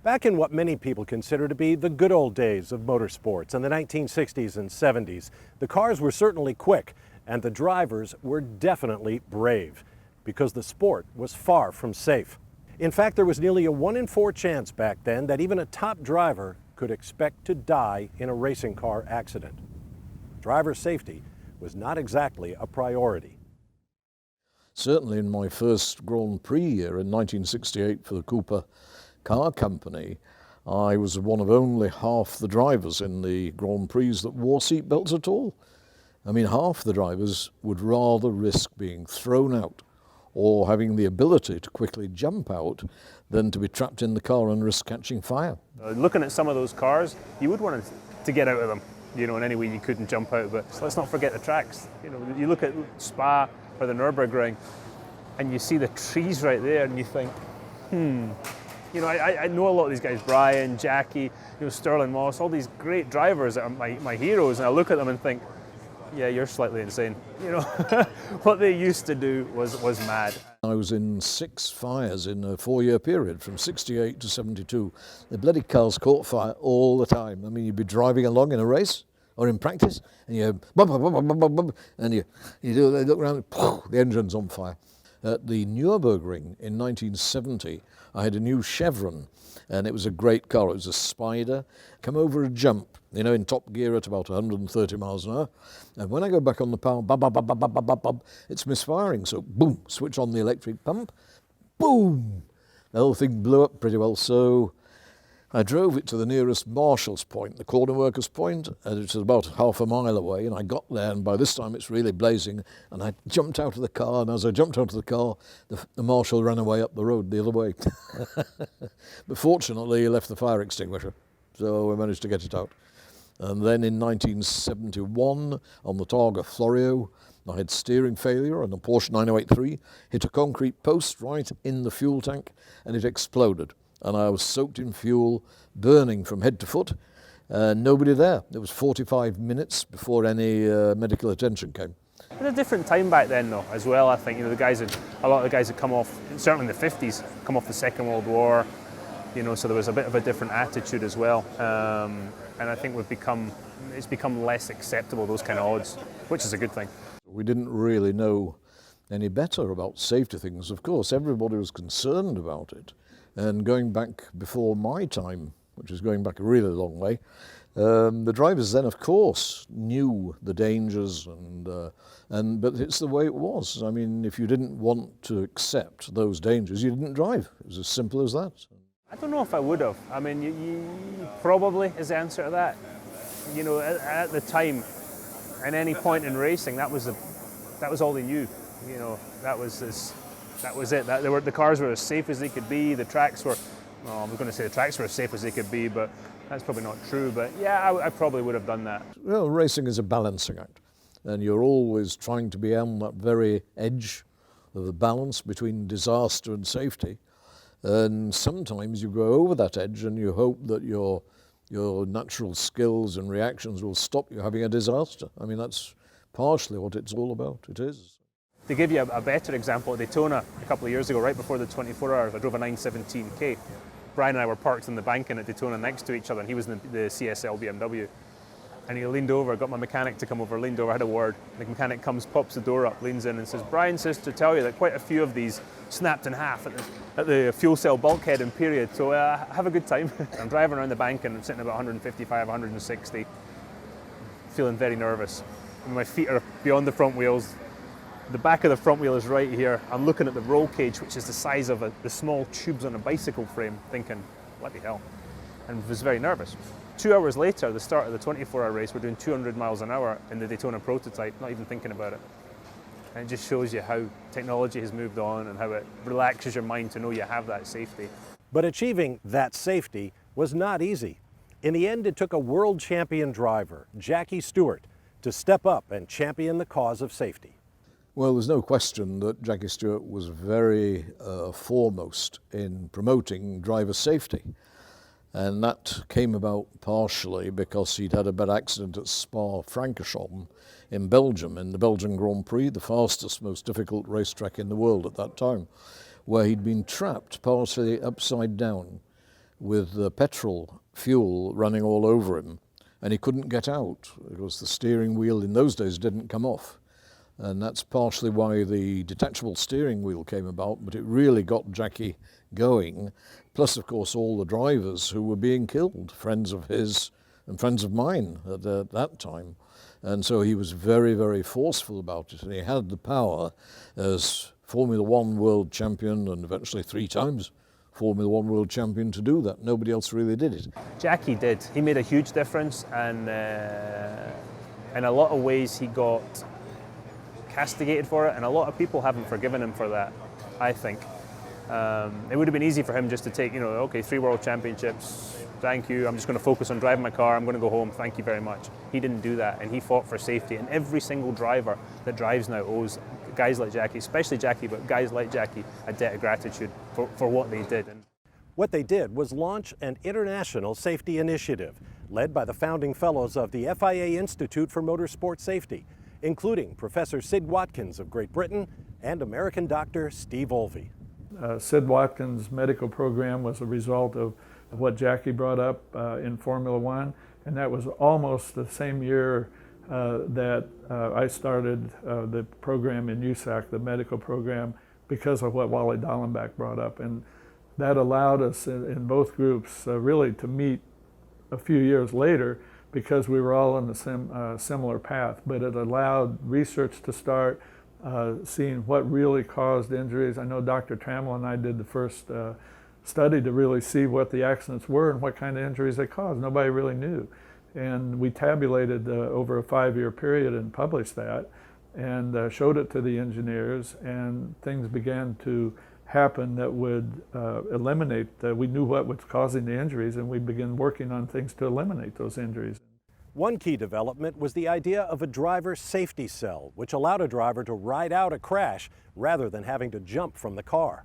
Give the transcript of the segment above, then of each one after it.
Back in what many people consider to be the good old days of motorsports in the 1960s and 70s, the cars were certainly quick and the drivers were definitely brave because the sport was far from safe. In fact, there was nearly a 1 in 4 chance back then that even a top driver could expect to die in a racing car accident. Driver safety was not exactly a priority. Certainly in my first Grand Prix year in 1968 for the Cooper Car Company, I was one of only half the drivers in the Grand Prix that wore seat belts at all. I mean, half the drivers would rather risk being thrown out or having the ability to quickly jump out than to be trapped in the car and risk catching fire. Looking at some of those cars, you would want to get out of them, in any way you couldn't jump out. But let's not forget the tracks. You look at Spa or the Nürburgring, and you see the trees right there, and you think, I know a lot of these guys, Brian, Jackie, Sterling Moss, all these great drivers that are my heroes, and I look at them and think, yeah, you're slightly insane. What they used to do was mad. I was in 6 fires in a 4-year period, from 68 to 72. The bloody cars caught fire all the time. I mean, you'd be driving along in a race or in practice, and you bum, bum, bum, bum, bum, bum, and you look around, the engine's on fire. At the Nürburgring in 1970, I had a new Chevron, and it was a great car. It was a Spider, come over a jump, in top gear at about 130 miles an hour. And when I go back on the power, bub, bub, bub, bub, bub, bub, bub, it's misfiring. So boom, switch on the electric pump, boom, the whole thing blew up pretty well. So I drove it to the nearest marshal's point, the corner workers point, and it's about half a mile away, and I got there, and by this time it's really blazing, and I jumped out of the car, and as I jumped out of the car, the marshal ran away up the road the other way. But fortunately, he left the fire extinguisher, so we managed to get it out. And then in 1971, on the Targa Florio, I had steering failure, and the Porsche 983 hit a concrete post right in the fuel tank, and it exploded. And I was soaked in fuel, burning from head to foot, nobody there. It was 45 minutes before any medical attention came. It was a different time back then, though, as well. I think a lot of the guys had come off, certainly in the 50s, come off the Second World War. So there was a bit of a different attitude as well. And I think it's become less acceptable, those kind of odds, which is a good thing. We didn't really know any better about safety things. Of course, everybody was concerned about it. And going back before my time, which is going back a really long way, the drivers then, of course, knew the dangers, but it's the way it was. I mean, if you didn't want to accept those dangers, you didn't drive. It was as simple as that. I don't know if I would have. I mean, you probably is the answer to that. At the time, at any point in racing, that was all they knew. That was it. The cars were as safe as they could be. The tracks were, I was going to say the tracks were as safe as they could be, but that's probably not true. But yeah, I probably would have done that. Well, racing is a balancing act, and you're always trying to be on that very edge of the balance between disaster and safety. And sometimes you go over that edge and you hope that your natural skills and reactions will stop you having a disaster. I mean, that's partially what it's all about. It is. To give you a better example, at Daytona a couple of years ago, right before the 24 hours, I drove a 917K. Brian and I were parked in the banking at Daytona next to each other, and he was in the CSL BMW. And he leaned over, got my mechanic to come over, leaned over, had a word. The mechanic comes, pops the door up, leans in and says, Brian says to tell you that quite a few of these snapped in half at the fuel cell bulkhead in period, so have a good time. I'm driving around the bank and I'm sitting about 155, 160, feeling very nervous. And my feet are beyond the front wheels. The back of the front wheel is right here. I'm looking at the roll cage, which is the size of the small tubes on a bicycle frame, thinking, bloody hell, and was very nervous. 2 hours later, the start of the 24-hour race, we're doing 200 miles an hour in the Daytona prototype, not even thinking about it. And it just shows you how technology has moved on and how it relaxes your mind to know you have that safety. But achieving that safety was not easy. In the end, it took a world champion driver, Jackie Stewart, to step up and champion the cause of safety. Well, there's no question that Jackie Stewart was very foremost in promoting driver safety. And that came about partially because he'd had a bad accident at Spa-Francorchamps in Belgium, in the Belgian Grand Prix, the fastest, most difficult racetrack in the world at that time, where he'd been trapped partially upside down with the petrol fuel running all over him, and he couldn't get out because the steering wheel in those days didn't come off. And that's partially why the detachable steering wheel came about, but it really got Jackie going. Plus, of course, all the drivers who were being killed, friends of his and friends of mine at that time. And so he was very, very forceful about it, and he had the power as Formula One world champion and eventually 3 times Formula One world champion to do that. Nobody else really did it. Jackie did. He made a huge difference, and in a lot of ways he got castigated for it, and a lot of people haven't forgiven him for that, I think. It would have been easy for him just to take, okay, 3 world championships, thank you, I'm just going to focus on driving my car, I'm going to go home, thank you very much. He didn't do that, and he fought for safety, and every single driver that drives now owes guys like Jackie, especially Jackie, but guys like Jackie, a debt of gratitude for what they did. What they did was launch an international safety initiative led by the founding fellows of the FIA Institute for Motorsport Safety, including Professor Sid Watkins of Great Britain and American doctor Steve Olvey. Sid Watkins' medical program was a result of what Jackie brought up in Formula One, and that was almost the same year that I started the program in USAC, the medical program, because of what Wally Dallenbach brought up. And that allowed us in both groups really to meet a few years later, because we were all on the similar path, but it allowed research to start, seeing what really caused injuries. I know Dr. Trammell and I did the first study to really see what the accidents were and what kind of injuries they caused. Nobody really knew. And we tabulated over a 5-year period and published that, and showed it to the engineers, and things began to happen that would eliminate, we knew what was causing the injuries, and we began working on things to eliminate those injuries. One key development was the idea of a driver safety cell, which allowed a driver to ride out a crash rather than having to jump from the car.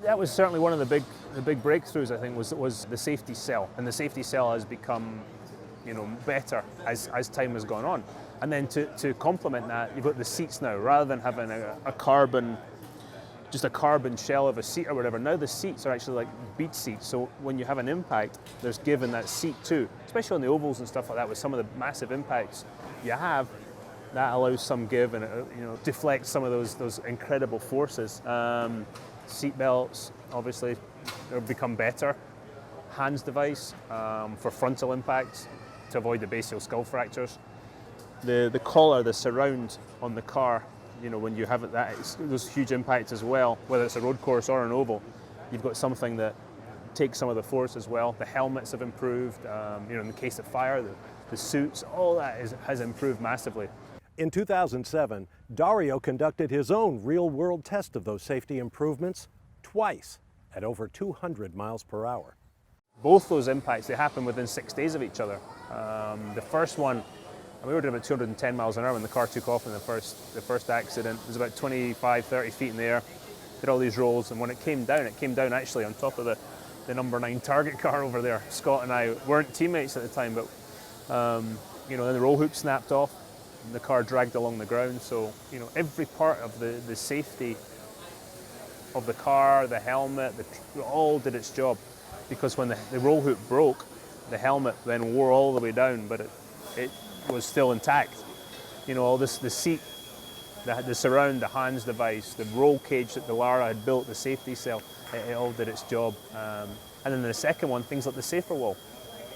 That was certainly one of the big breakthroughs, I think, was the safety cell, and the safety cell has become better as time has gone on. And then to complement that, you've got the seats now. Rather than having a carbon shell of a seat or whatever, now the seats are actually like beach seats. So when you have an impact, there's give in that seat too, especially on the ovals and stuff like that. With some of the massive impacts you have, that allows some give and it, deflects some of those incredible forces. Seat belts obviously have become better. Hands device for frontal impacts to avoid the basial skull fractures. The collar, the surround on the car, when you have those huge impacts as well, whether it's a road course or an oval, you've got something that takes some of the force as well. The helmets have improved, in the case of fire, the suits, all that has improved massively. In 2007, Dario conducted his own real-world test of those safety improvements twice at over 200 miles per hour. Both those impacts, they happen within 6 days of each other. The first one, we were doing about 210 miles an hour when the car took off in the first accident. It was about 25, 30 feet in the air, did all these rolls, and when it came down actually on top of the number 9 target car over there. Scott and I weren't teammates at the time, but then the roll hoop snapped off, and the car dragged along the ground. So, every part of the safety of the car, the helmet, all did its job. Because when the roll hoop broke, the helmet then wore all the way down, but it was still intact. All this, the seat, the surround, the hands device, the roll cage that the Lara had built, the safety cell, it all did its job. And then the second one, things like the safer wall,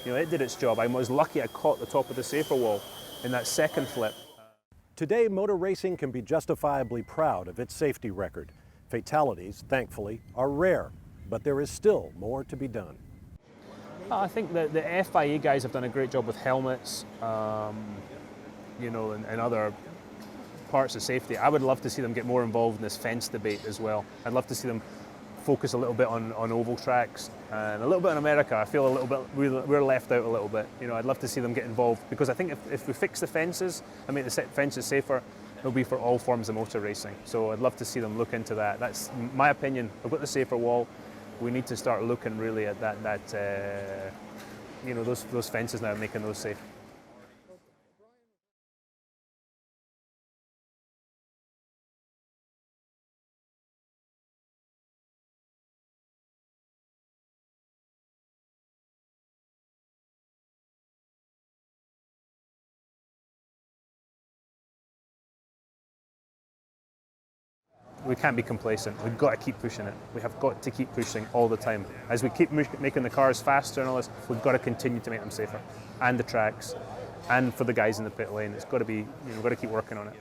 it did its job. I was lucky I caught the top of the safer wall in that second flip. Today, motor racing can be justifiably proud of its safety record. Fatalities, thankfully, are rare, but there is still more to be done. I think that the FIA guys have done a great job with helmets, and other parts of safety. I would love to see them get more involved in this fence debate as well. I'd love to see them focus a little bit on oval tracks and a little bit in America. I feel a little bit we're left out a little bit. I'd love to see them get involved, because I think if we fix the fences and make the fences safer, it'll be for all forms of motor racing. So I'd love to see them look into that. That's my opinion. We've got the safer wall. We need to start looking really at those fences now, making those safe. we can't be complacent. We've got to keep pushing it. We have got to keep pushing all the time. As we keep making the cars faster and all this, we've got to continue to make them safer, and the tracks, and for the guys in the pit lane. It's got to be, we've got to keep working on it.